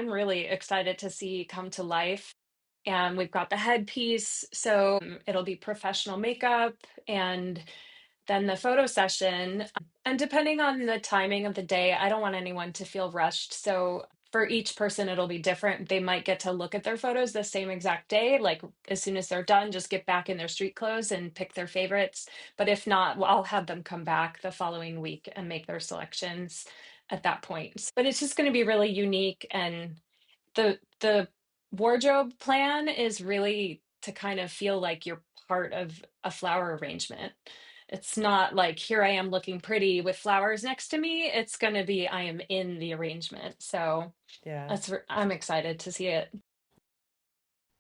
I'm really excited to see come to life. And we've got the headpiece, so it'll be professional makeup and then the photo session. And depending on the timing of the day, I don't want anyone to feel rushed. So for each person, it'll be different. They might get to look at their photos the same exact day. Like as soon as they're done, just get back in their street clothes and pick their favorites. But if not, well, I'll have them come back the following week and make their selections at that point. But it's just going to be really unique. And the wardrobe plan is really to kind of feel like you're part of a flower arrangement. It's not like here I am looking pretty with flowers next to me. It's going to be I am in the arrangement. So Yeah. I'm excited to see it.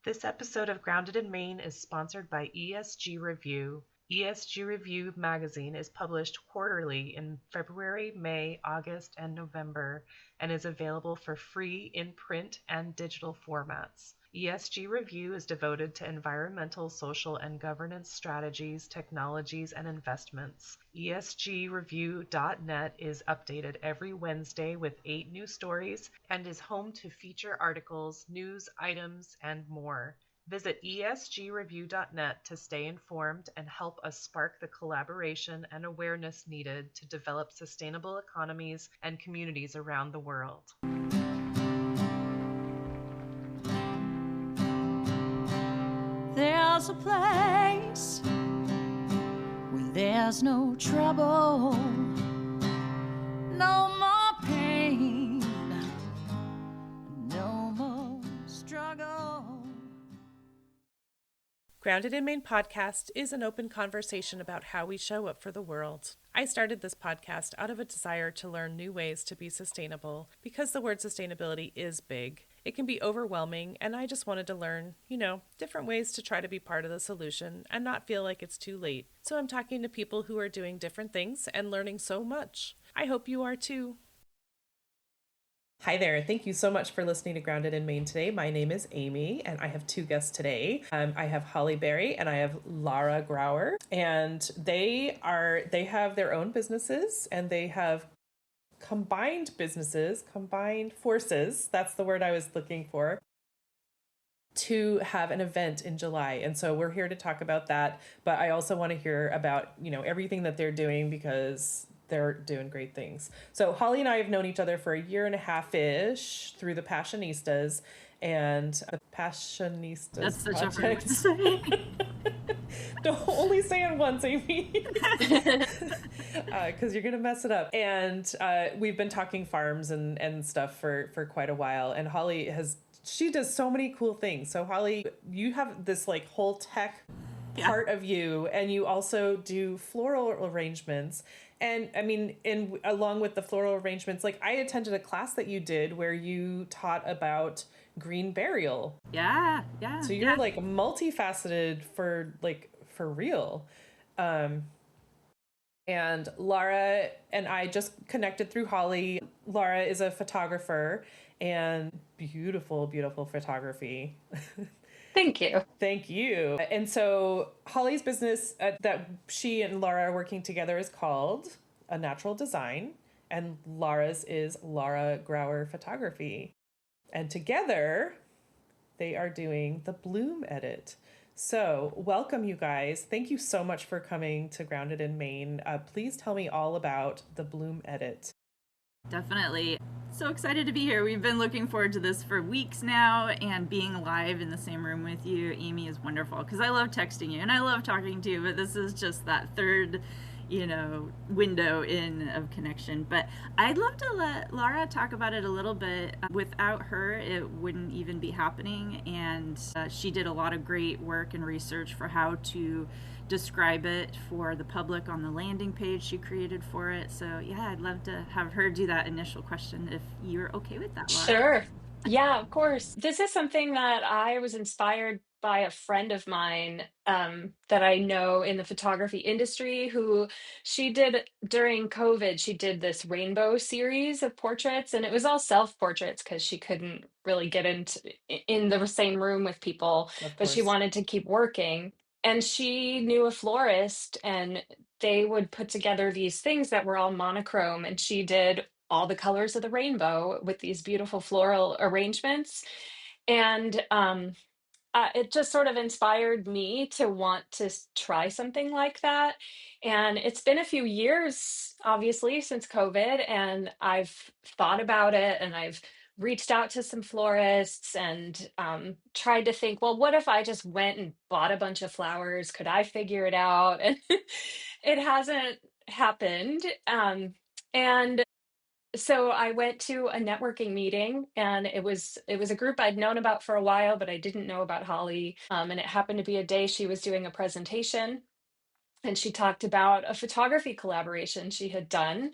This episode of Grounded in Maine is sponsored by ESG Review. ESG Review magazine is published quarterly in February, May, August, and November, and is available for free in print and digital formats. ESG Review is devoted to environmental, social, and governance strategies, technologies, and investments. ESGreview.net is updated every Wednesday with 8 new stories and is home to feature articles, news items, and more. Visit esgreview.net to stay informed and help us spark the collaboration and awareness needed to develop sustainable economies and communities around the world. There's a place where there's no trouble, no more pain, no more struggle. Grounded in Maine podcast is an open conversation about how we show up for the world. I started this podcast out of a desire to learn new ways to be sustainable because the word sustainability is big. It can be overwhelming, and I just wanted to learn, different ways to try to be part of the solution and not feel like it's too late. So I'm talking to people who are doing different things and learning so much. I hope you are too. Hi there. Thank you so much for listening to Grounded in Maine today. My name is Amy, and I have two guests today. I have Holly Berry and I have Lara Grauer, and they have their own businesses, and they have combined forces. That's the word I was looking for, to have an event in July. And so we're here to talk about that. But I also want to hear about, everything that they're doing because they're doing great things. So Holly and I have known each other for a year and a half-ish through the Passionistas, and the Passionistas That's such Project. a hard word to say. Don't only say it once, Amy, because you're gonna mess it up. And we've been talking farms and stuff for quite a while. And Holly she does so many cool things. So Holly, you have this like whole tech part of you, and you also do floral arrangements. And I mean, along with the floral arrangements, like I attended a class that you did where you taught about green burial. Yeah. So you're like multifaceted for real. And Lara and I just connected through Holly. Lara is a photographer, and beautiful, beautiful photography. Thank you. Thank you. And so Holly's business that she and Lara are working together is called A Natural Design, and Lara's is Lara Grauer Photography. And together they are doing the Bloom Edit. So welcome, you guys. Thank you so much for coming to Grounded in Maine. Please tell me all about the Bloom Edit. Definitely. So excited to be here. We've been looking forward to this for weeks now, and being live in the same room with you, Amy, is wonderful because I love texting you and I love talking to you, but this is just that third, window in of connection. But I'd love to let Lara talk about it a little bit. Without her, it wouldn't even be happening, and she did a lot of great work and research for how to describe it for the public on the landing page she created for it. So yeah, I'd love to have her do that initial question if you're okay with that, Lara. Sure. Yeah, of course. This is something that I was inspired by a friend of mine that I know in the photography industry who she did during COVID. She did this rainbow series of portraits, and it was all self-portraits because she couldn't really get in the same room with people, Of but she course. wanted to keep working. And she knew a florist, and they would put together these things that were all monochrome, and she did all the colors of the rainbow with these beautiful floral arrangements. And it just sort of inspired me to want to try something like that. And it's been a few years, obviously, since COVID, and I've thought about it and I've reached out to some florists and tried to think, well, what if I just went and bought a bunch of flowers? Could I figure it out? And it hasn't happened. And so I went to a networking meeting, and it was a group I'd known about for a while, but I didn't know about Holly. And it happened to be a day she was doing a presentation, and she talked about a photography collaboration she had done.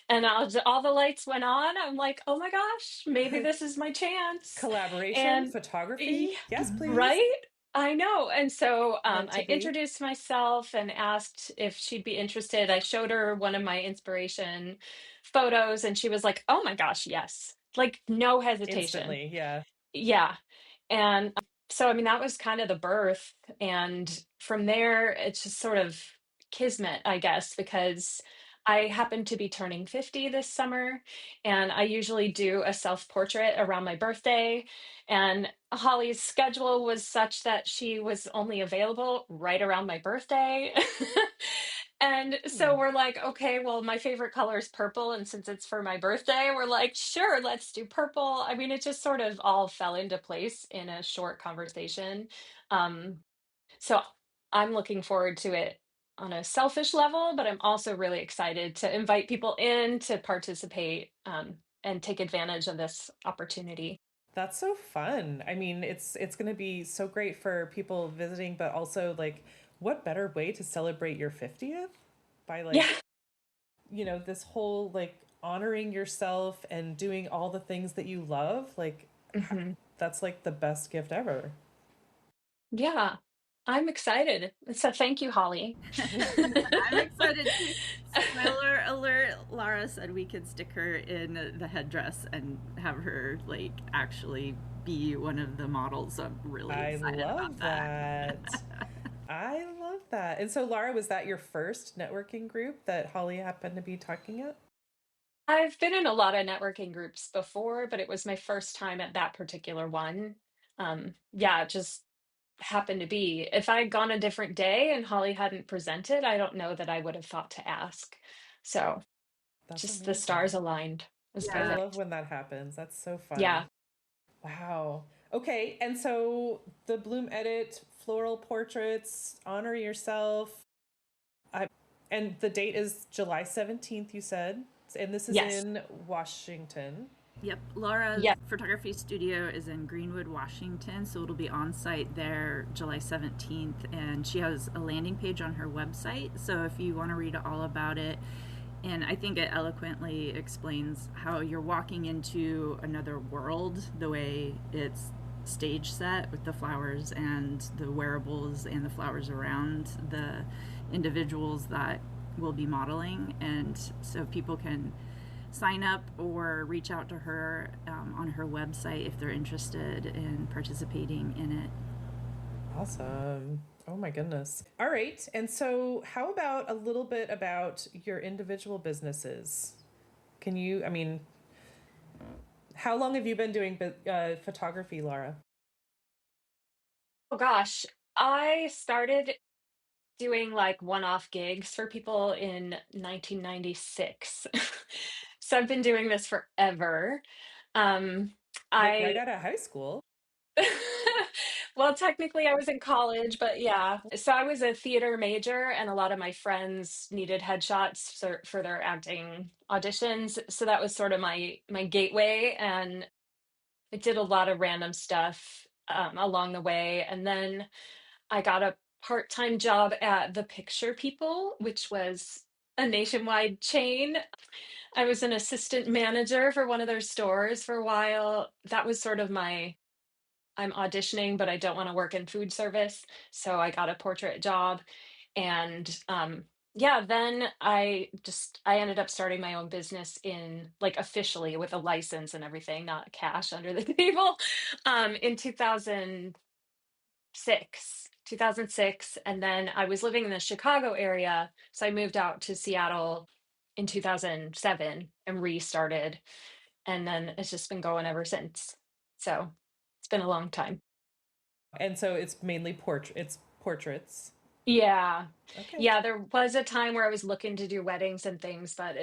And all the lights went on. I'm like, oh my gosh, maybe this is my chance. Collaboration, And photography. Yes, please. right? I know. And so Meant to I be. introduced myself and asked if she'd be interested. I showed her one of my inspiration photos, and she was like, oh my gosh, yes. Like, no hesitation. Instantly. Yeah. Yeah. And so, I mean, that was kind of the birth. And from there, it's just sort of kismet, I guess, because I happen to be turning 50 this summer. And I usually do a self portrait around my birthday. And Holly's schedule was such that she was only available right around my birthday. And so Hmm. we're like, okay, well, my favorite color is purple. And since it's for my birthday, we're like, sure, let's do purple. I mean, it just sort of all fell into place in a short conversation. Um, so I'm looking forward to it on a selfish level, but I'm also really excited to invite people in to participate and take advantage of this opportunity. That's so fun. I mean, it's going to be so great for people visiting, but also like what better way to celebrate your 50th by Yeah. like, this whole like honoring yourself and doing all the things that you love. Like Hmm. that's like the best gift ever. Yeah. I'm excited. So thank you, Holly. I'm excited too. Spoiler alert, Lara said we could stick her in the headdress and have her like actually be one of the models. So I'm really I excited about love that. that. I love that. And so, Lara, was that your first networking group that Holly happened to be talking at? I've been in a lot of networking groups before, but it was my first time at that particular one. Yeah, it just happened to be. If I had gone a different day and Holly hadn't presented, I don't know that I would have thought to ask. So That's just the stars amazing. aligned. It was I Yeah. love perfect. when that happens. That's so fun. Yeah. Wow. Okay, and so the Bloom Edit floral portraits, honor yourself. I, and the date is July 17th, you said. And this is Yes. in Washington. Yep, Laura's Yeah. photography studio is in Greenwood, Washington, so it'll be on site there July 17th. And she has a landing page on her website, so if you want to read all about it, and I think it eloquently explains how you're walking into another world, the way it's stage set with the flowers and the wearables and the flowers around the individuals that will be modeling. And so people can sign up or reach out to her on her website if they're interested in participating in it. Awesome. Oh my goodness. All right. And so, how about a little bit about your individual businesses? Can you, I mean, how long have you been doing photography, Lara? Oh gosh. I started doing like one-off gigs for people in 1996. So I've been doing this forever. Um, Like right I out of high school? well, technically I was in college, but yeah. So I was a theater major, and a lot of my friends needed headshots for their acting auditions. So that was sort of my gateway, and I did a lot of random stuff along the way. And then I got a part-time job at The Picture People, which was a nationwide chain. I was an assistant manager for one of their stores for a while. That was sort of my I'm auditioning, but I don't want to work in food service. So I got a portrait job. And yeah, then I ended up starting my own business in like officially with a license and everything, not cash under the table, in 2006. And then I was living in the Chicago area. So I moved out to Seattle in 2007 and restarted. And then it's just been going ever since. So it's been a long time. And so it's mainly portraits. Yeah. Okay. Yeah, there was a time where I was looking to do weddings and things, but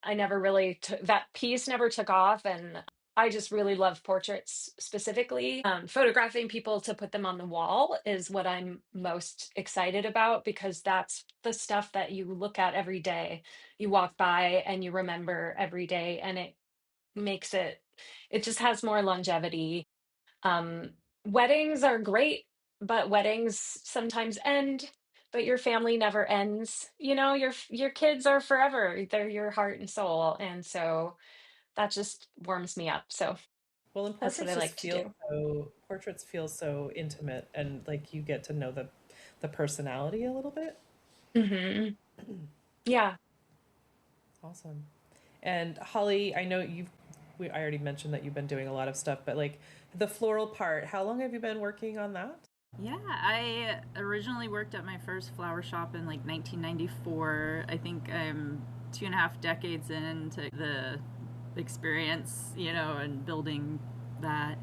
I never really took that piece never took off. And I just really love portraits specifically. Photographing people to put them on the wall is what I'm most excited about because that's the stuff that you look at every day. You walk by and you remember every day, and makes it just has more longevity. Um, Weddings are great, but weddings sometimes end, but your family never ends. You know, your kids are forever. They're your heart and soul. And so that just warms me up. So Well, and that's what I like to do. portraits feel so intimate, and like you get to know the personality a little bit. Hmm. Yeah. Awesome. And Holly, I know I already mentioned that you've been doing a lot of stuff, but like the floral part, how long have you been working on that? Yeah, I originally worked at my first flower shop in like 1994. I think I'm 2.5 decades into the experience, and building that.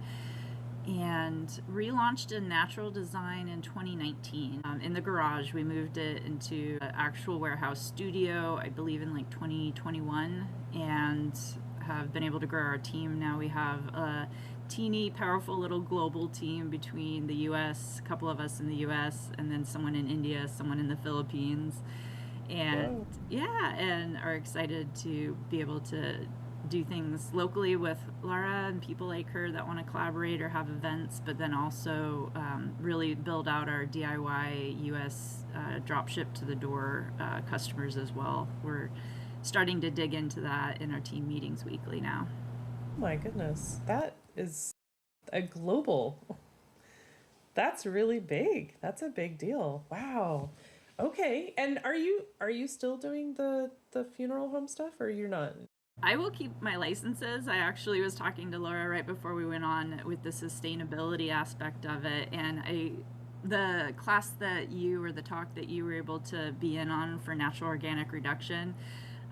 And relaunched in natural design in 2019. In the garage, we moved it into an actual warehouse studio, I believe in like 2021, and have been able to grow our team. Now we have a teeny, powerful little global team between the US, a couple of us in the US, and then someone in India, someone in the Philippines. And Whoa. yeah, and are excited to be able to do things locally with Lara and people like her that want to collaborate or have events, but then also really build out our DIY US drop ship to the door customers as well. We're starting to dig into that in our team meetings weekly now. My goodness, that is a global. That's really big. That's a big deal. Wow. Okay. And are you still doing the funeral home stuff, or you're not? I will keep my licenses. I actually was talking to Laura right before we went on with the sustainability aspect of it, and the class that you or the talk that you were able to be in on for natural organic reduction,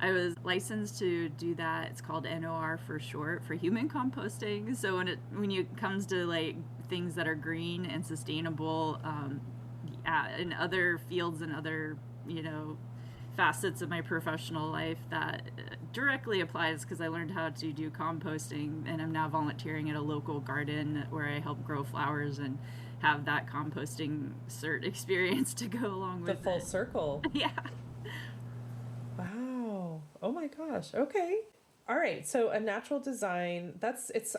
I was licensed to do that. It's called NOR for short, for human composting. So when it comes to like things that are green and sustainable, in other fields and other facets of my professional life, that directly applies because I learned how to do composting, and I'm now volunteering at a local garden where I help grow flowers and have that composting cert experience to go along The with full it. circle. Yeah. Wow. Oh my gosh. Okay. All right. So a natural design,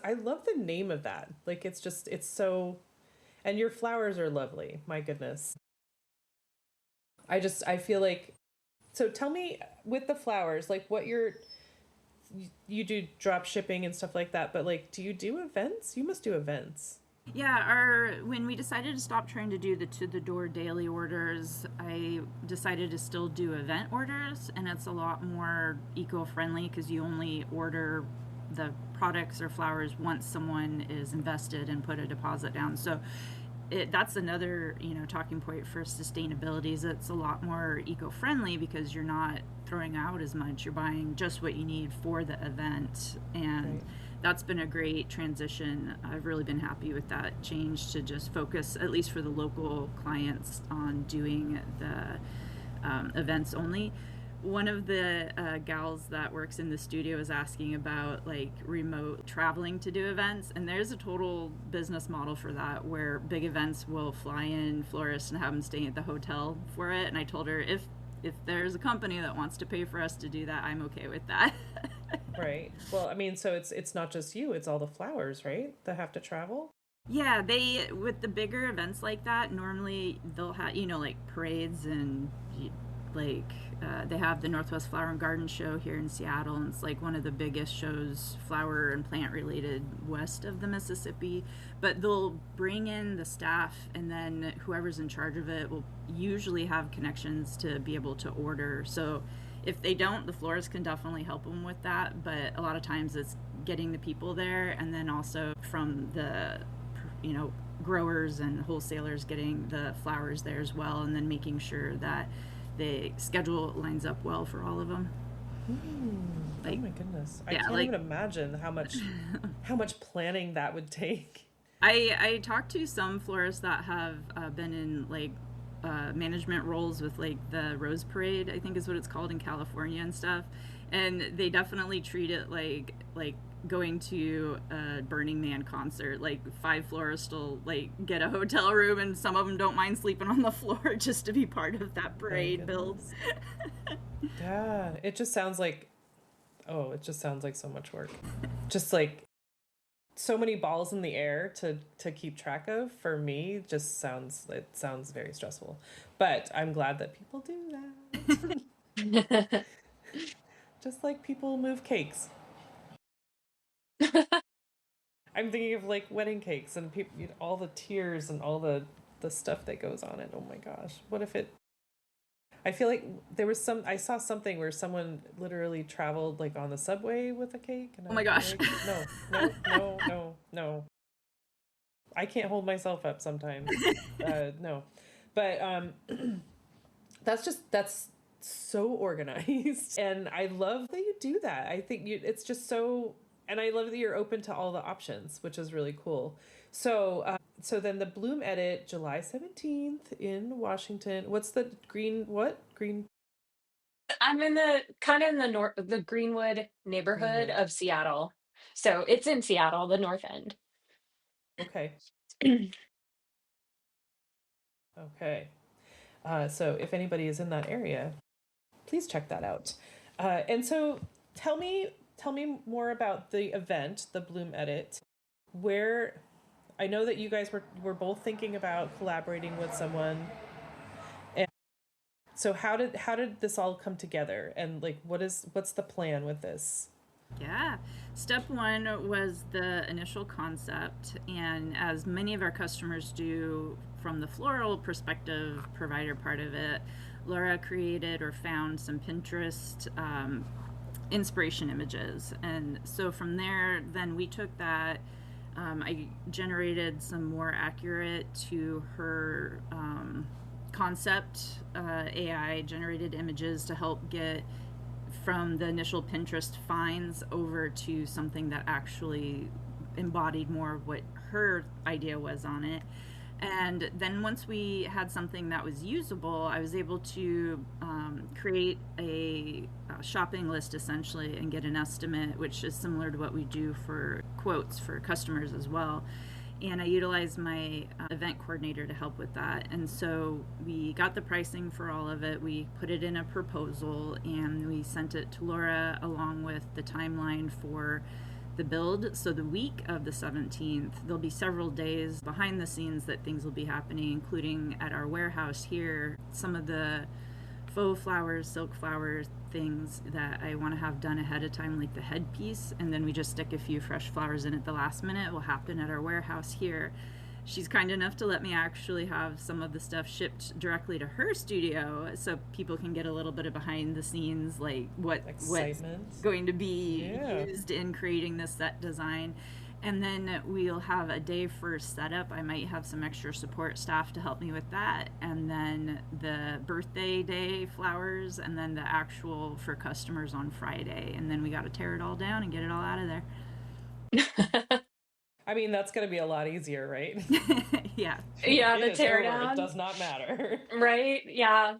I love the name of that. Like it's so, and your flowers are lovely. My goodness. I feel like, so tell me with the flowers, like you do drop shipping and stuff like that, but like, do you do events? You must do events. Yeah, when we decided to stop trying to do the to the door daily orders, I decided to still do event orders, and it's a lot more eco-friendly because you only order the products or flowers once someone is invested and put a deposit down. So that's another talking point for sustainability, is it's a lot more eco-friendly because you're not throwing out as much, you're buying just what you need for the event. And Right. that's been a great transition. I've really been happy with that change to just focus, at least for the local clients, on doing the events only. One of the gals that works in the studio is asking about like remote traveling to do events, and there's a total business model for that where big events will fly in florists and have them staying at the hotel for it. And I told her if there's a company that wants to pay for us to do that, I'm okay with that. Right. Well, I mean, so it's not just you, it's all the flowers, right? That have to travel. Yeah, they, with the bigger events like that, normally they'll have, like parades and like they have the Northwest Flower and Garden Show here in Seattle, and it's like one of the biggest shows, flower and plant related, west of the Mississippi. But they'll bring in the staff, and then whoever's in charge of it will usually have connections to be able to order. So if they don't, the florist can definitely help them with that. But a lot of times it's getting the people there, and then also from the growers and wholesalers getting the flowers there as well, and then making sure that the schedule lines up well for all of them. Oh Like, my goodness. I yeah, can't like even imagine how much planning that would take. I talked to some florists that have been in like management roles with like the Rose Parade, I think is what it's called in California and stuff, and they definitely treat it like going to a Burning Man concert. Like 5 florists will like get a hotel room, and some of them don't mind sleeping on the floor just to be part of that My parade build. goodness. Yeah, it just sounds like, oh, it just sounds like so much work. Just like so many balls in the air to keep track of for me just sounds, it sounds very stressful. But I'm glad that people do that. Just like people move cakes. I'm thinking of like wedding cakes and people, you know, all the tears and all the stuff that goes on it. Oh my gosh. What if it I feel like there was some I saw something where someone literally traveled like on the subway with a cake and Oh I my would be gosh. like, no, no, no, no, no. I can't hold myself up sometimes. No. But that's so organized and I love that you do that. I think it's just so, and I love that you're open to all the options, which is really cool. So then the Bloom edit July 17th in Washington. What's the green? I'm in the kind of in the Greenwood neighborhood Greenwood. of Seattle. So it's in Seattle, the North End. Okay. Okay. So if anybody is in that area, please check that out. And so tell me more about the event, the Bloom edit. Where I know that you guys were both thinking about collaborating with someone. And so how did this all come together? And like what's the plan with this? Yeah. Step one was the initial concept. And as many of our customers do from the floral perspective, provider part of it, Laura created or found some Pinterest inspiration images. And so from there, then we took that. I generated some more accurate to her concept AI generated images to help get from the initial Pinterest finds over to something that actually embodied more of what her idea was on it. And then once we had something that was usable, I was able to create a shopping list essentially and get an estimate, which is similar to what we do for quotes for customers as well. And I utilized my event coordinator to help with that. And so we got the pricing for all of it. We put it in a proposal and we sent it to Laura along with the timeline for the build. So the week of the 17th, there'll be several days behind the scenes that things will be happening, including at our warehouse here. Some of the faux flowers, silk flowers, things that I want to have done ahead of time, like the headpiece, and then we just stick a few fresh flowers in at the last minute, will happen at our warehouse here. She's kind enough to let me actually have some of the stuff shipped directly to her studio so people can get a little bit of behind the scenes, like what's Excitement. going to be Yeah. used in creating this set design. And then we'll have a day for setup. I might have some extra support staff to help me with that. And then the birthday day flowers, and then the actual for customers on Friday. And then we got to tear it all down and get it all out of there. I mean, that's going to be a lot easier, right? Yeah. Yeah, It the is over. It teardown, does not matter. right? Yeah.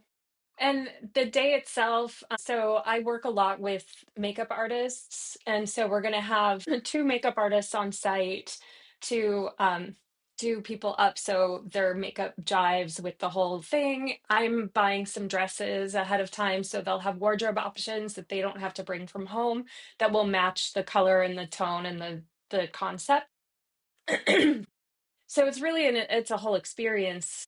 And the day itself, so I work a lot with makeup artists. And so we're going to have two makeup artists on site to do people up so their makeup jives with the whole thing. I'm buying some dresses ahead of time so they'll have wardrobe options that they don't have to bring from home that will match the color and the tone and the concept. So it's really it's a whole experience.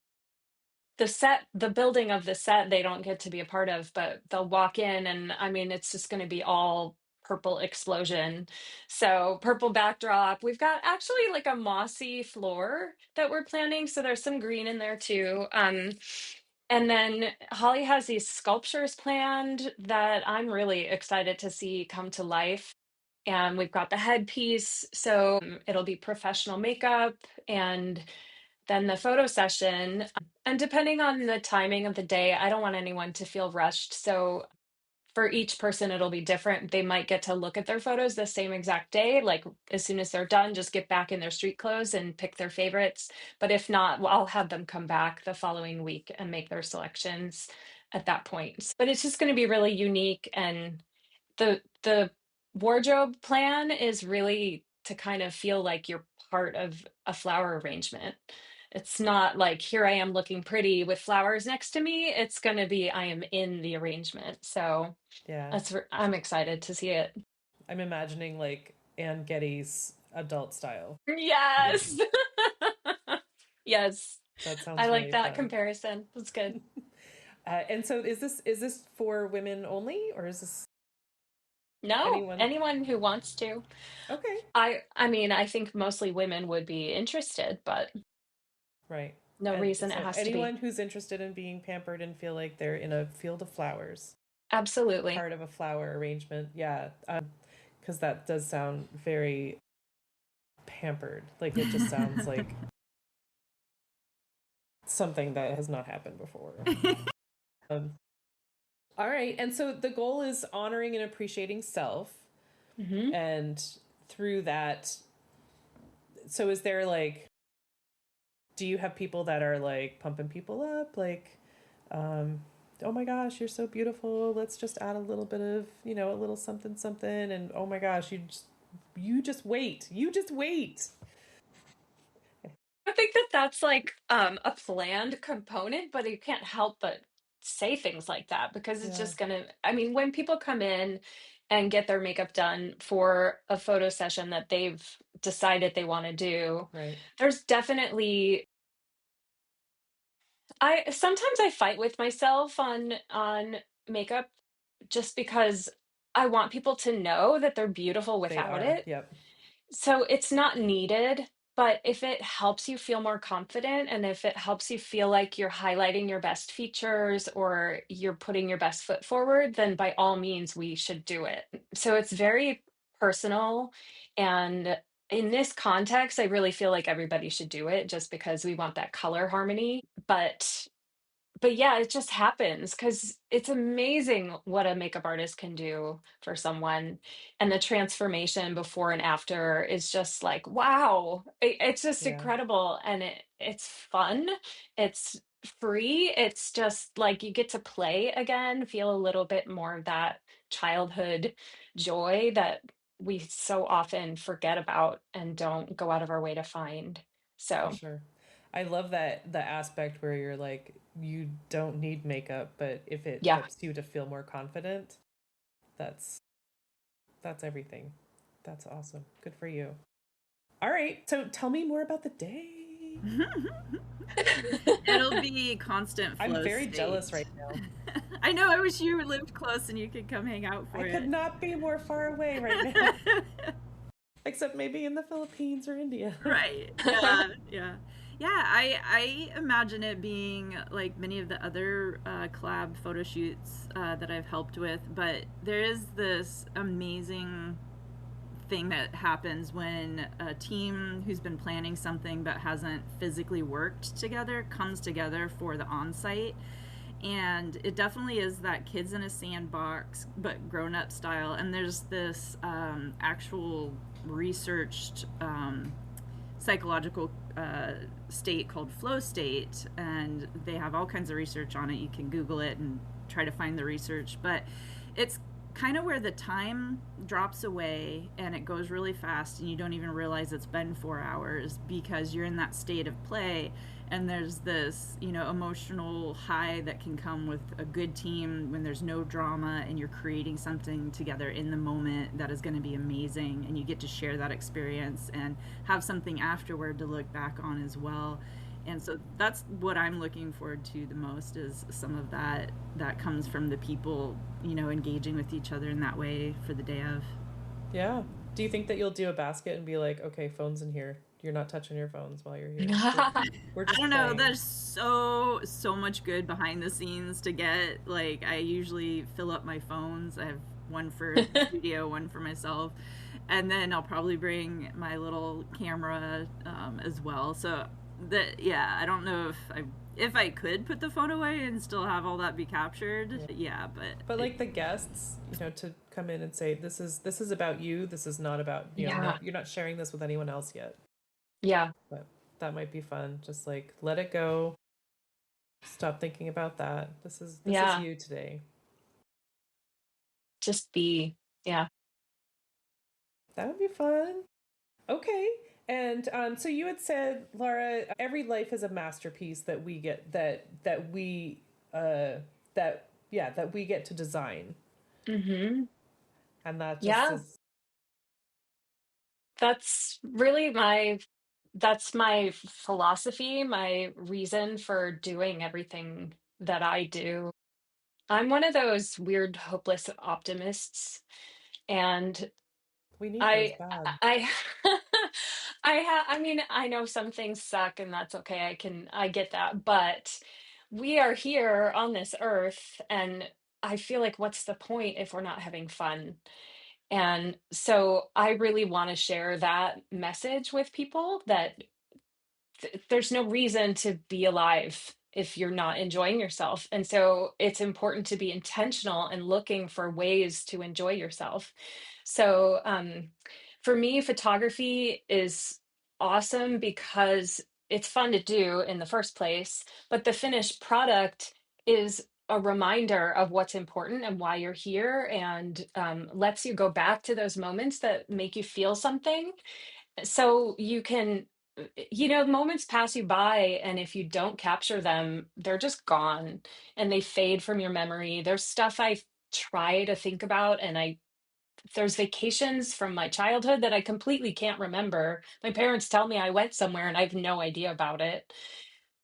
The building of the set they don't get to be a part of, but they'll walk in and I mean it's just going to be all purple explosion. So purple backdrop, we've got actually like a mossy floor that we're planning, so there's some green in there too. And then Holly has these sculptures planned that I'm really excited to see come to life. And we've got the headpiece, so it'll be professional makeup and then the photo session. And depending on the timing of the day, I don't want anyone to feel rushed. So for each person, it'll be different. They might get to look at their photos the same exact day. Like as soon as they're done, just get back in their street clothes and pick their favorites. But if not, well, I'll have them come back the following week and make their selections at that point. But it's just going to be really unique. And the wardrobe plan is really to kind of feel like you're part of a flower arrangement. It's not like here I am looking pretty with flowers next to me. It's going to be I am in the arrangement. So Yeah. I'm excited to see it. I'm imagining like Anne Getty's adult style. Yes. Yes. That I sounds like really that fun. comparison. That's good. And so is this for women only, or is this No, anyone? anyone who wants to. Okay. I mean, I think mostly women would be interested, but Right. no And reason it so has to be. anyone who's interested in being pampered and feel like they're in a field of flowers, Absolutely. part of a flower arrangement, yeah, because that does sound very pampered. Like it just sounds like something that has not happened before. All right, and so the goal is honoring and appreciating self, Hmm. and through that, so is there like, do you have people that are like pumping people up, like, oh my gosh, you're so beautiful, let's just add a little bit of, a little something something, and oh my gosh, you just wait. I think that that's like a planned component, but you can't help but say things like that because it's Yeah, just gonna, I mean, when people come in and get their makeup done for a photo session that they've decided they want to do, right. there's definitely I sometimes I fight with myself on makeup just because I want people to know that they're beautiful They without are, it. yep. So it's not needed, but if it helps you feel more confident and if it helps you feel like you're highlighting your best features or you're putting your best foot forward, then by all means we should do it. So it's very personal, and in this context, I really feel like everybody should do it just because we want that color harmony. But yeah, it just happens because it's amazing what a makeup artist can do for someone. And the transformation before and after is just like, wow, it's just Yeah, incredible. And it's fun, it's free. It's just like you get to play again, feel a little bit more of that childhood joy that we so often forget about and don't go out of our way to find. for So, sure. I love that the aspect where you're like, you don't need makeup, but if it yeah. helps you to feel more confident, that's that's everything. That's awesome. Good for you. All right. So tell me more about the day. It'll be constant flow I'm very state. jealous right now. I know. I wish you lived close and you could come hang out for I it. could not be more far away right now. Except maybe in the Philippines or India. Right. Yeah. Yeah. Yeah. I imagine it being like many of the other collab photo shoots that I've helped with, but there is this amazing thing that happens when a team who's been planning something but hasn't physically worked together comes together for the on-site. And it definitely is that kids in a sandbox but grown-up style, and there's this actual researched psychological state called flow state, and they have all kinds of research on it. You can Google it and try to find the research, but it's kind of where the time drops away and it goes really fast and you don't even realize it's been 4 hours because you're in that state of play, and there's this emotional high that can come with a good team when there's no drama and you're creating something together in the moment that is going to be amazing, and you get to share that experience and have something afterward to look back on as well. And so that's what I'm looking forward to the most, is some of that comes from the people engaging with each other in that way for the day of. Yeah. Do you think that you'll do a basket and be like, okay, phones in here. You're not touching your phones while you're here. We're I just don't know. playing. There's so much good behind the scenes to get. Like, I usually fill up my phones. I have one for the studio, one for myself, and then I'll probably bring my little camera as well. So Yeah, I don't know if I could put the phone away and still have all that be captured. Yeah. Yeah, but But like the guests, to come in and say this is about you. This is not about, no, Yeah. you're not sharing this with anyone else yet. Yeah. But that might be fun. Just like let it go. Stop thinking about that. This is Yeah. you today. Just be. Yeah. That would be fun. Okay. And so you had said, Lara, every life is a masterpiece that we get that we that yeah, that we get to design. Hmm. And that just Yeah. is That's really that's my philosophy, my reason for doing everything that I do. I'm one of those weird, hopeless optimists, and we need those I, bad. I, I mean, I know some things suck, and that's okay. I get that, but we are here on this earth, and I feel like, what's the point if we're not having fun? And so I really want to share that message with people that there's no reason to be alive if you're not enjoying yourself. And so it's important to be intentional and looking for ways to enjoy yourself. So for me, photography is awesome because it's fun to do in the first place, but the finished product is a reminder of what's important and why you're here, and lets you go back to those moments that make you feel something, so you can, moments pass you by, and if you don't capture them, they're just gone and they fade from your memory. There's stuff I try to think about, and there's vacations from my childhood that I completely can't remember. My parents tell me I went somewhere and I have no idea about it,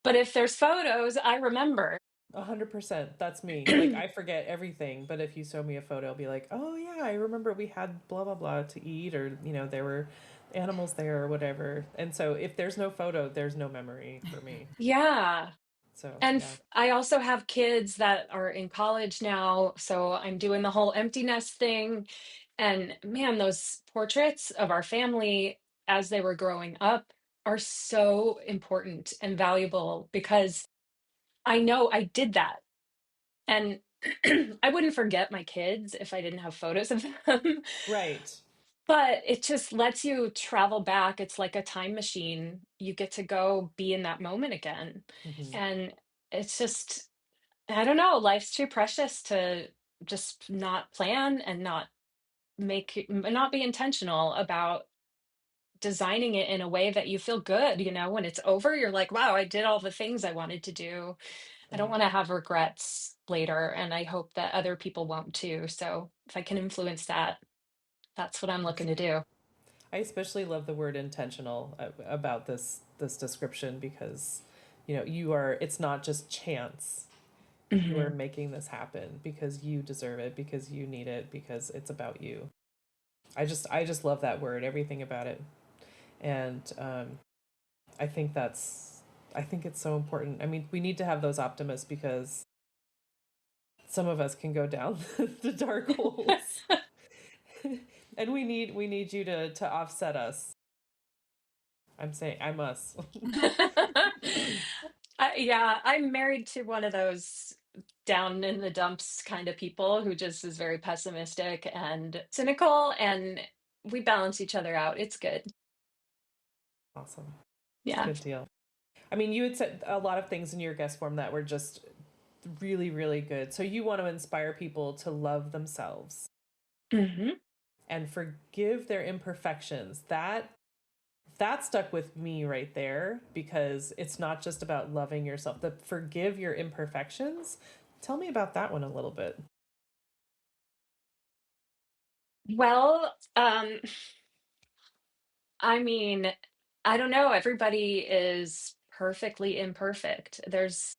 but if there's photos, I remember. 100%. That's me. Like I forget everything, but if you show me a photo, I'll be like, "Oh yeah, I remember we had blah blah blah to eat, or there were animals there or whatever." And so if there's no photo, there's no memory for me. Yeah. So And yeah. I also have kids that are in college now, so I'm doing the whole empty nest thing. And man, those portraits of our family as they were growing up are so important and valuable because I know I did that. And I wouldn't forget my kids if I didn't have photos of them. Right. But it just lets you travel back. It's like a time machine. You get to go be in that moment again. Hmm. And it's just, I don't know, life's too precious to just not plan and not be intentional about designing it in a way that you feel good. When it's over, you're like, wow, I did all the things I wanted to do. I don't Right. want to have regrets later, and I hope that other people won't too. So if I can influence that, that's what I'm looking to do. I especially love the word intentional about this description because it's not just chance. You are Hmm. making this happen because you deserve it, because you need it, because it's about you. I just love that word, everything about it. And I think I think it's so important. I mean, we need to have those optimists because some of us can go down the dark holes. And we need you to offset us. I'm saying I'm us. Yeah, I'm married to one of those down in the dumps kind of people who just is very pessimistic and cynical, and we balance each other out. It's good. Awesome. It's a Yeah. good deal. I mean, you had said a lot of things in your guest form that were just really, really good. So you want to inspire people to love themselves Hmm. and forgive their imperfections. That stuck with me right there because it's not just about loving yourself. The forgive your imperfections. Tell me about that one a little bit. Well, I mean, I don't know. Everybody is perfectly imperfect. There's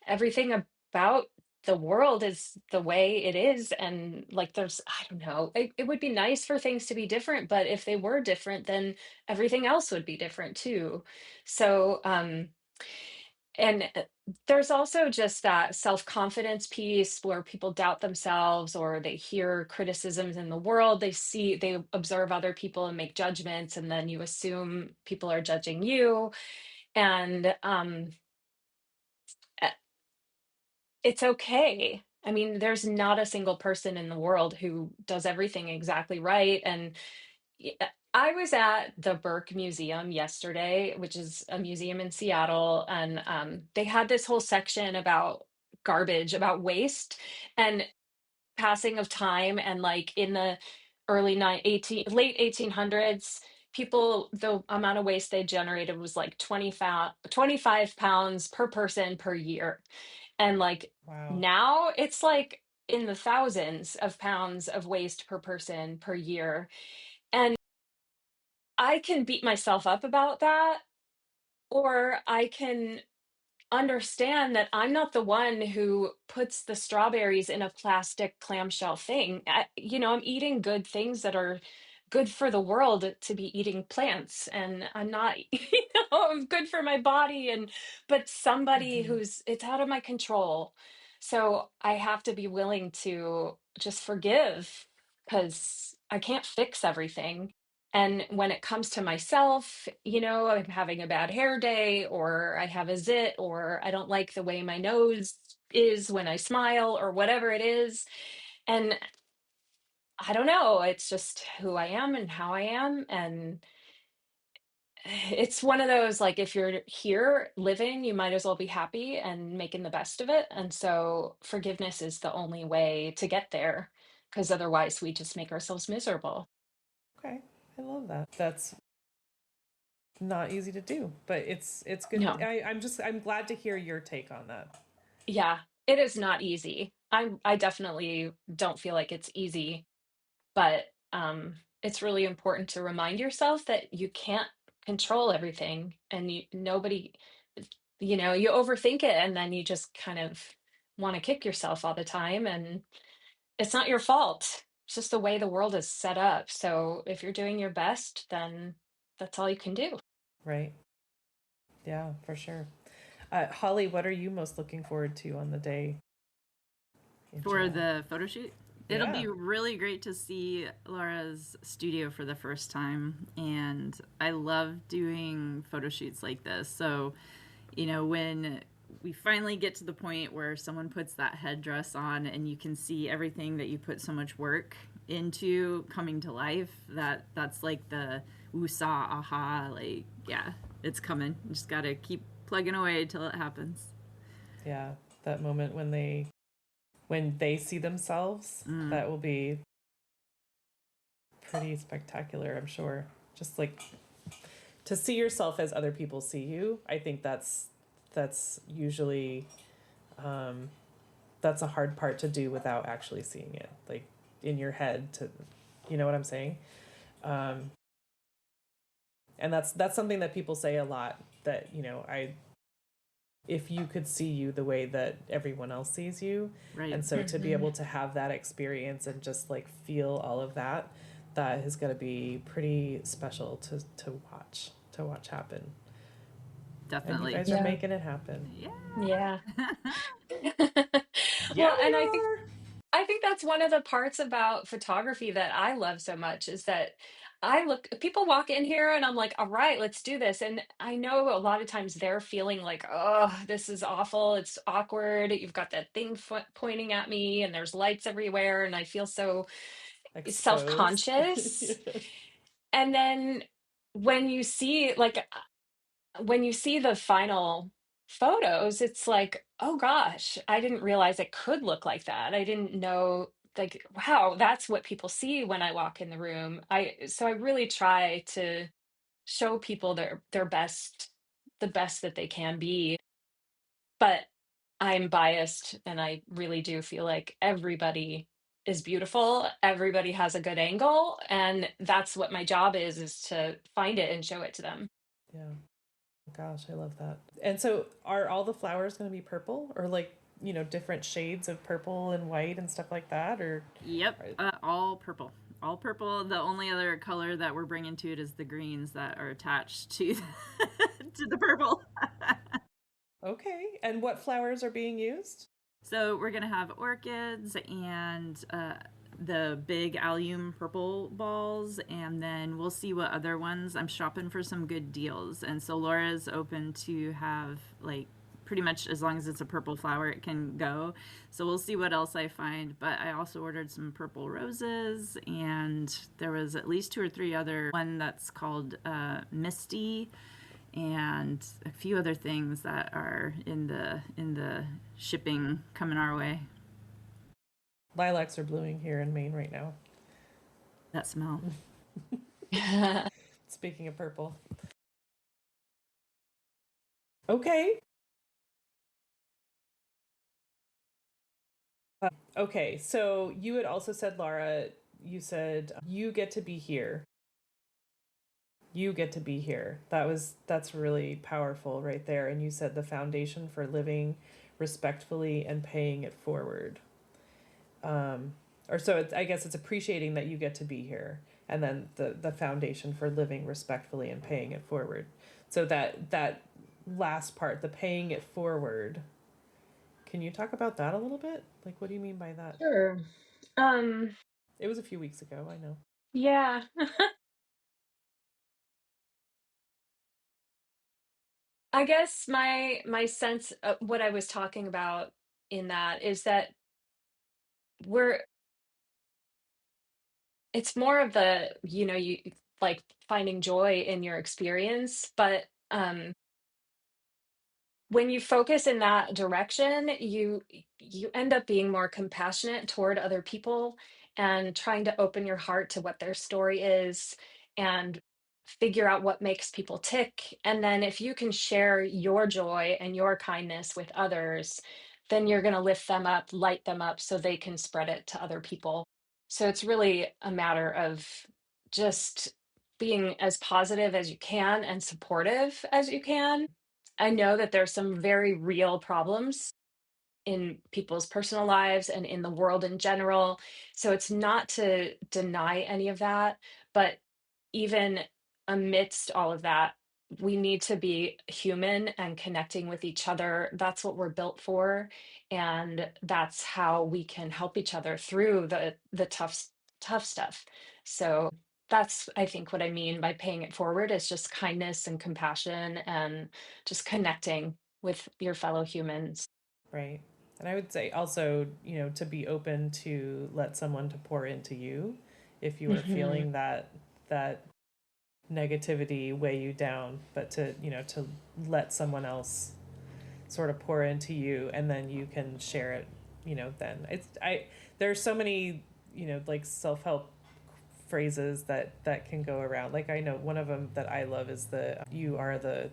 everything about the world is the way it is. And like, I don't know, it would be nice for things to be different, but if they were different, then everything else would be different too. So, and there's also just that self-confidence piece where people doubt themselves or they hear criticisms in the world. They observe other people and make judgments, and then you assume people are judging you. And it's okay. I mean, there's not a single person in the world who does everything exactly right. And I was at the Burke Museum yesterday, which is a museum in Seattle, and they had this whole section about garbage, about waste and passing of time. And like in the late 1800s, people, the amount of waste they generated was like 25 pounds per person per year. And like Wow. now it's like in the thousands of pounds of waste per person per year. And I can beat myself up about that, or I can understand that I'm not the one who puts the strawberries in a plastic clamshell thing. I'm eating good things that are good for the world to be eating plants, and I'm not, good for my body. But somebody it's out of my control. So I have to be willing to just forgive because I can't fix everything. And when it comes to myself, I'm having a bad hair day, or I have a zit, or I don't like the way my nose is when I smile, or whatever it is. And I don't know, it's just who I am and how I am. And it's one of those, like, if you're here living, you might as well be happy and making the best of it. And so forgiveness is the only way to get there, because otherwise we just make ourselves miserable. Okay. I love that. That's not easy to do, but it's good. No. I'm glad to hear your take on that. Yeah, it is not easy. I definitely don't feel like it's easy, but it's really important to remind yourself that you can't control everything, and you overthink it, and then you just kind of want to kick yourself all the time, and it's not your fault. It's just the way the world is set up. So if you're doing your best, then that's all you can do. Right. Yeah, for sure. Holly, what are you most looking forward to on the day in For July? the photo shoot. It'll Yeah. be really great to see Lara's studio for the first time. And I love doing photo shoots like this. So, when we finally get to the point where someone puts that headdress on and you can see everything that you put so much work into coming to life, that's like the woosah aha, like, yeah, it's coming. You just gotta keep plugging away till it happens. Yeah. That moment when they see themselves, that will be pretty spectacular, I'm sure. Just like to see yourself as other people see you, I think that's usually that's a hard part to do without actually seeing it, like in your head. To, you know what I'm saying? And that's something that people say a lot. That if you could see you the way that everyone else sees you, Right. and so to be able to have that experience and just like feel all of that, that is going to be pretty special to watch happen. And you Definitely. guys are Yeah. making it happen. Yeah. Yeah. Yeah, Well, we and are. I think that's one of the parts about photography that I love so much, is that people walk in here and I'm like, all right, let's do this. And I know a lot of times they're feeling like, oh, this is awful. It's awkward. You've got that thing pointing at me and there's lights everywhere. And I feel so Exposed. self-conscious. And then when you see, the final photos, it's like, oh gosh, I didn't realize it could look like that. I didn't know, like, wow, that's what people see when I walk in the room. So I really try to show people their best, the best that they can be. But I'm biased, and I really do feel like everybody is beautiful. Everybody has a good angle, and that's what my job is to find it and show it to them. Yeah. Gosh, I love that. And so, are all the flowers going to be purple, or like different shades of purple and white and stuff like that, or? Yep. All purple. All purple. The only other color that we're bringing to it is the greens that are attached to to the purple. Okay. And what flowers are being used? So we're gonna have orchids and the big allium purple balls, and then we'll see what other ones. I'm shopping for some good deals, and so Laura's open to have like pretty much as long as it's a purple flower it can go. So we'll see what else I find. But I also ordered some purple roses, and there was at least two or three other, one that's called Misty, and a few other things that are in the shipping coming our way. Lilacs are blooming here in Maine right now. That smell. Speaking of purple. Okay. Okay, so you had also said, Lara, you said you get to be here. You get to be here. That's really powerful right there. And you said the foundation for living respectfully and paying it forward. Or so I guess it's appreciating that you get to be here, and then the foundation for living respectfully and paying it forward. So that last part, the paying it forward. Can you talk about that a little bit? Like, what do you mean by that? Sure. Um, It was a few weeks ago, I know. yeah. I guess my sense of what I was talking about in that is that we're it's more of the, you like finding joy in your experience, but when you focus in that direction, you end up being more compassionate toward other people and trying to open your heart to what their story is and figure out what makes people tick. And then if you can share your joy and your kindness with others, then you're going to lift them up, light them up so they can spread it to other people. So it's really a matter of just being as positive as you can and supportive as you can. I know that there's some very real problems in people's personal lives and in the world in general. So it's not to deny any of that, but even amidst all of that, we need to be human and connecting with each other. That's what we're built for, and that's how we can help each other through the tough stuff. So that's, I think, what I mean by paying it forward is just kindness and compassion and just connecting with your fellow humans. Right. And I would say also, to be open to let someone to pour into you if you are Hmm. feeling that negativity weigh you down, but to let someone else sort of pour into you, and then you can share it, then there's so many, like self-help phrases that can go around. Like, I know one of them that I love is you are the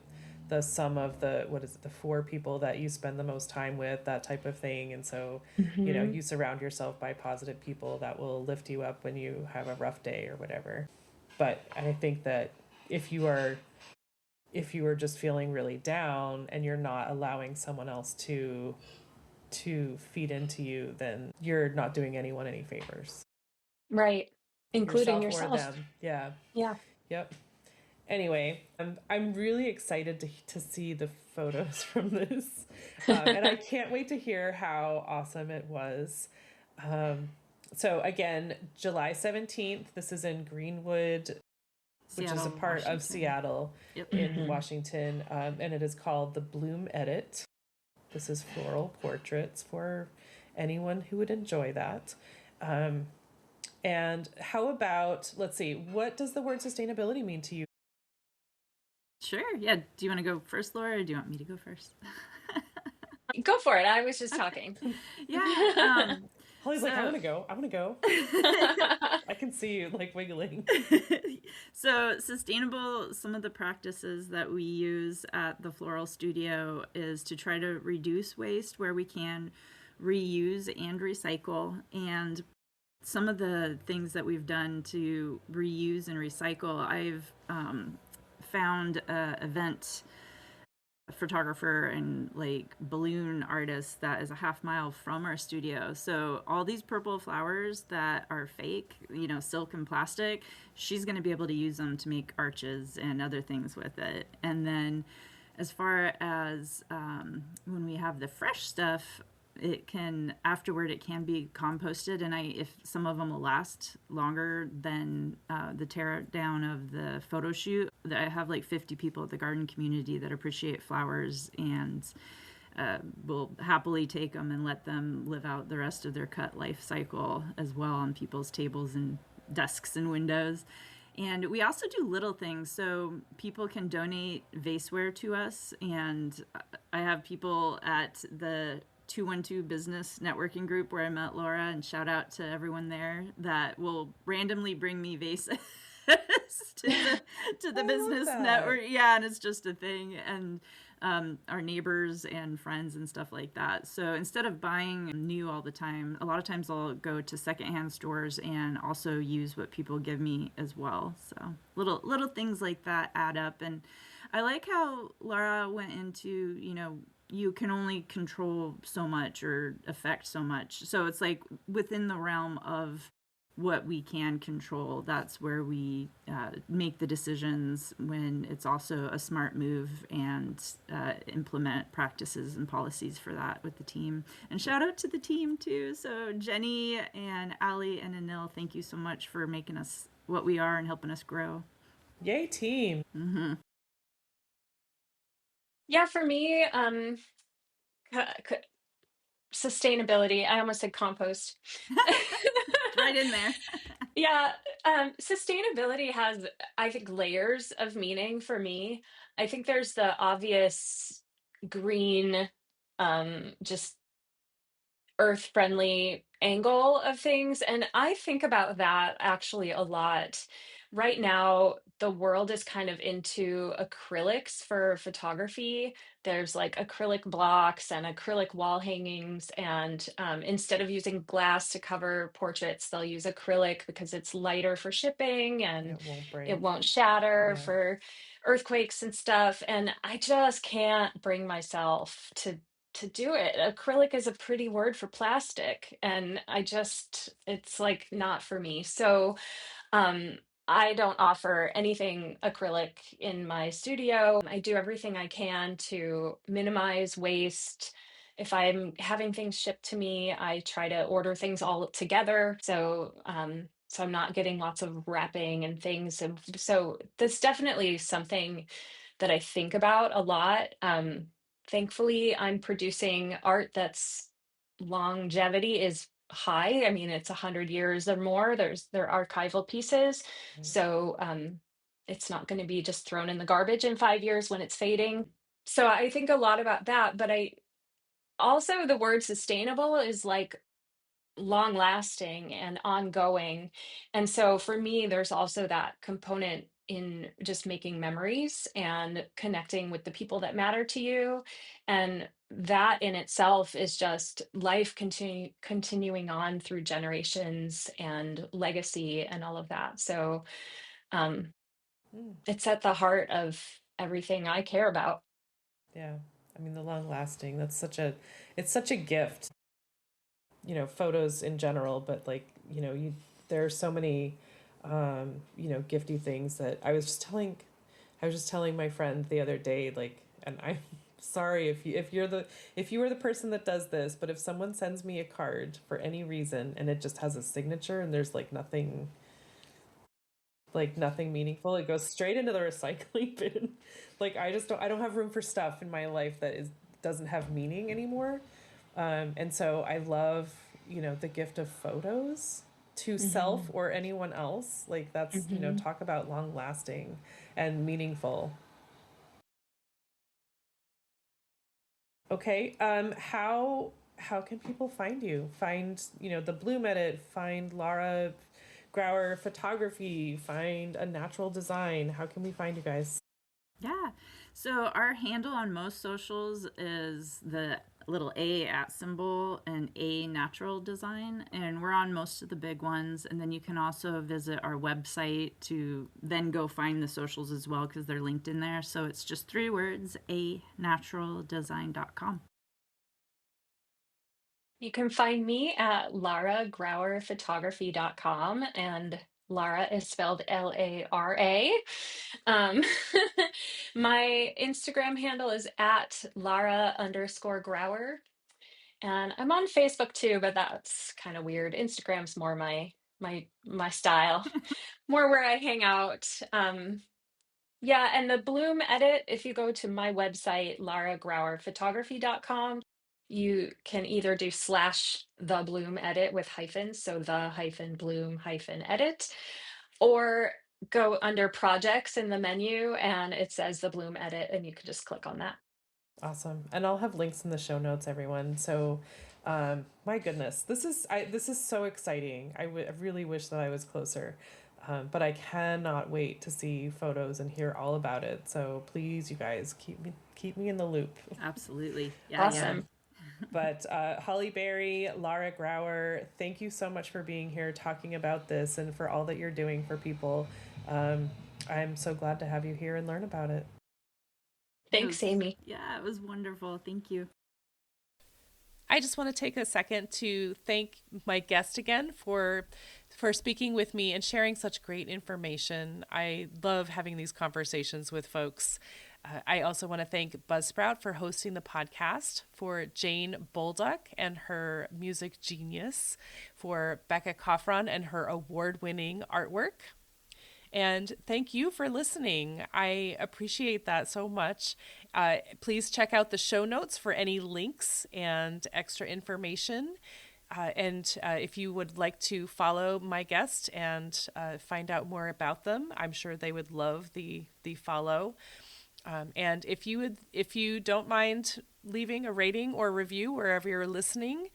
sum of the, what is it, the four people that you spend the most time with, that type of thing. And so, Hmm. you surround yourself by positive people that will lift you up when you have a rough day or whatever. But I think that if you are just feeling really down and you're not allowing someone else to feed into you, then you're not doing anyone any favors, Right. Including yourself or yourself. them. Yeah. Yeah. Yep. Anyway, I'm really excited to see the photos from this, and I can't wait to hear how awesome it was. Um, so again, July 17th. This is in Greenwood, which is a Seattle, part of Washington. Seattle Yep. in Hmm. Washington, and it is called the Bloom Edit. This is floral portraits for anyone who would enjoy that. Um, and how about, let's see, what does the word sustainability mean to you? Sure. Yeah. Do you want to go first, Laura, or do you want me to go first? Go for it. I was just Okay. talking. Yeah. Holly's like, I So want to go. I want to go. I can see you like wiggling. so sustainable, some of the practices that we use at the Floral Studio is to try to reduce waste where we can, reuse and recycle. And some of the things that we've done to reuse and recycle, I've found a event photographer and like balloon artist that is a half mile from our studio. So all these purple flowers that are fake, silk and plastic, she's going to be able to use them to make arches and other things with it. And then as far as when we have the fresh stuff, it can afterward it can be composted, and I if some of them will last longer than the tear down of the photo shoot. I have like 50 people at the garden community that appreciate flowers and will happily take them and let them live out the rest of their cut life cycle as well on people's tables and desks and windows. And we also do little things. So people can donate vaseware to us. And I have people at the 212 business networking group where I met Laura, and shout out to everyone there that will randomly bring me vases to the business network. Yeah, and it's just a thing. And our neighbors and friends and stuff like that. So instead of buying new all the time, a lot of times I'll go to secondhand stores and also use what people give me as well. So little things like that add up. And I like how Lara went into, you can only control so much or affect so much. So it's like within the realm of what we can control, that's where we make the decisions, when it's also a smart move, and implement practices and policies for that with the team. And shout out to the team too. So Jenny and Ali and Anil, thank you so much for making us what we are and helping us grow. Yay, team. Mm-hmm. Yeah, for me, sustainability. I almost said compost. Right in there. Yeah, sustainability has, I think, layers of meaning for me. I think there's the obvious green, just earth friendly angle of things. And I think about that actually a lot. Right now, the world is kind of into acrylics for photography. There's like acrylic blocks and acrylic wall hangings. And instead of using glass to cover portraits, they'll use acrylic because it's lighter for shipping and It won't it break. won't shatter Yeah. for earthquakes and stuff. And I just can't bring myself to do it. Acrylic is a pretty word for plastic, and it's like not for me. So, um, I don't offer anything acrylic in my studio. I do everything I can to minimize waste. If I'm having things shipped to me, I try to order things all together. So I'm not getting lots of wrapping and things. And so that's definitely something that I think about a lot. Thankfully, I'm producing art that's longevity is high. I mean, it's 100 years or more. They're archival pieces, so it's not going to be just thrown in the garbage in 5 years when it's fading. So I think a lot about that. But I also, the word sustainable is like long lasting and ongoing. And so for me, there's also that component in just making memories and connecting with the people that matter to you. And that in itself is just life continuing on through generations and legacy and all of that. So um, Mm, it's at the heart of everything I care about. yeah. I mean, the long lasting, it's such a gift, photos in general, but like, there are so many, gifty things that I was just telling my friend the other day, like, and I'm sorry if you were the person that does this, but if someone sends me a card for any reason and it just has a signature and there's like nothing meaningful, it goes straight into the recycling bin. Like I don't have room for stuff in my life that is doesn't have meaning anymore. And so I love, the gift of photos to self Hmm. or anyone else. Like that's, Hmm. talk about long lasting and meaningful. Okay. How can people find you? Find, the Bloom Edit, find Lara Grauer photography, find a natural design. How can we find you guys? Yeah. So our handle on most socials is the little A at symbol and A natural design. And we're on most of the big ones. And then you can also visit our website to then go find the socials as well, because they're linked in there. So it's just 3 words, a naturaldesign.com. You can find me at laragrauerphotography.com, and Lara is spelled Lara. Um, my Instagram handle is at Lara_Grauer. And I'm on Facebook too, but that's kind of weird. Instagram's more my style, more where I hang out. Yeah, and the bloom edit, if you go to my website, laragrauerphotography.com, you can either do slash the bloom edit with hyphens, so the hyphen bloom hyphen edit, or go under projects in the menu and it says the bloom edit, and you can just click on that. Awesome. And I'll have links in the show notes, everyone. So, my goodness, this is so exciting. I really wish that I was closer. But I cannot wait to see photos and hear all about it. So please, you guys, keep me in the loop. Absolutely. Yeah. Awesome. Yeah. But Holly Berry, Lara Grauer, thank you so much for being here talking about this and for all that you're doing for people. I'm so glad to have you here and learn about it. Thanks, Amy. Yeah, it was wonderful. Thank you. I just want to take a second to thank my guest again for speaking with me and sharing such great information. I love having these conversations with folks. I also want to thank Buzzsprout for hosting the podcast, for Jane Bolduck and her music genius, for Becca Coffron and her award-winning artwork. And thank you for listening. I appreciate that so much. Please check out the show notes for any links and extra information. And if you would like to follow my guest and find out more about them, I'm sure they would love the follow. And if you don't mind leaving a rating or review wherever you're listening,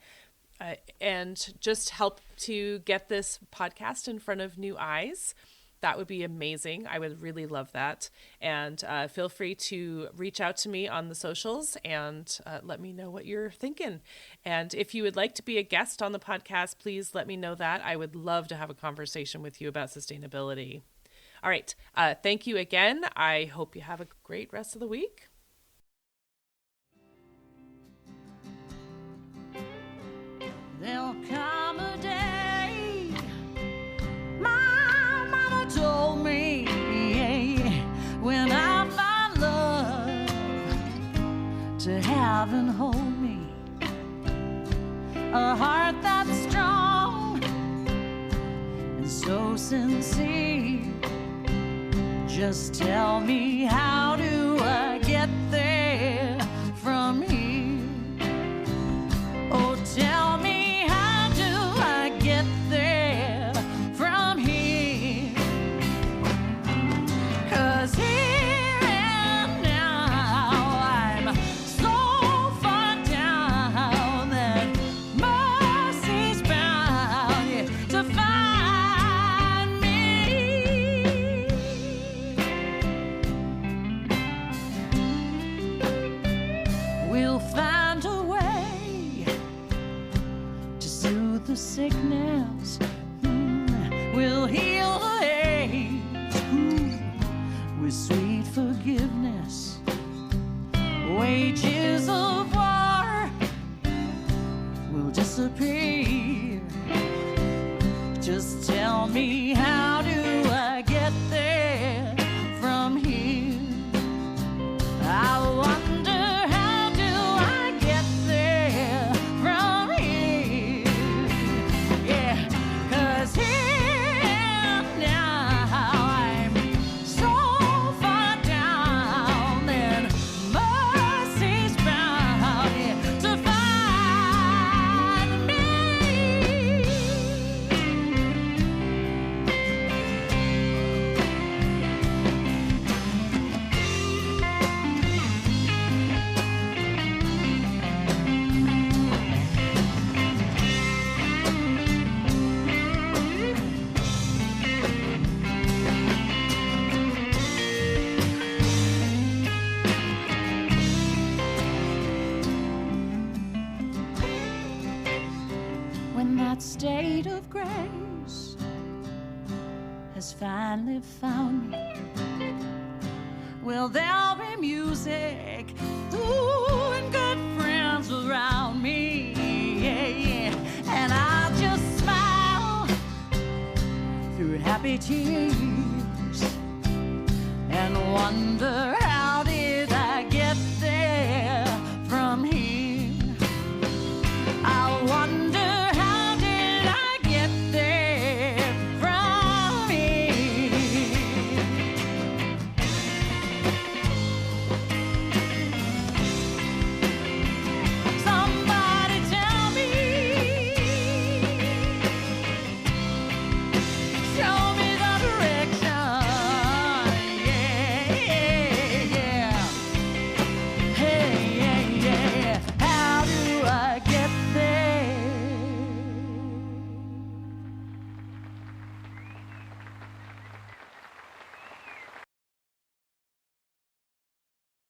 and just help to get this podcast in front of new eyes, that would be amazing. I would really love that. And feel free to reach out to me on the socials and let me know what you're thinking. And if you would like to be a guest on the podcast, please let me know that. I would love to have a conversation with you about sustainability. All right. Thank you again. I hope you have a great rest of the week. There'll come a day, my mama told me, when I find love to have and hold me, a heart that's strong and so sincere. Just tell me, how do I get there from here? Oh, tell me, how do I get there from here? 'Cause here and now I'm so far down that mercy's bound to find me. We'll find a way to soothe the sickness. We'll heal the ache with sweet forgiveness. Wages of war will disappear. Just tell me, how do I get there from here? I wonder, how do I get there from here? Yeah, 'cause here now I'm so far down that mercy's bound to find me. When that state of grace has finally found me, well, there'll be music, ooh, and good friends around me, yeah. And I'll just smile through happy tears and wonder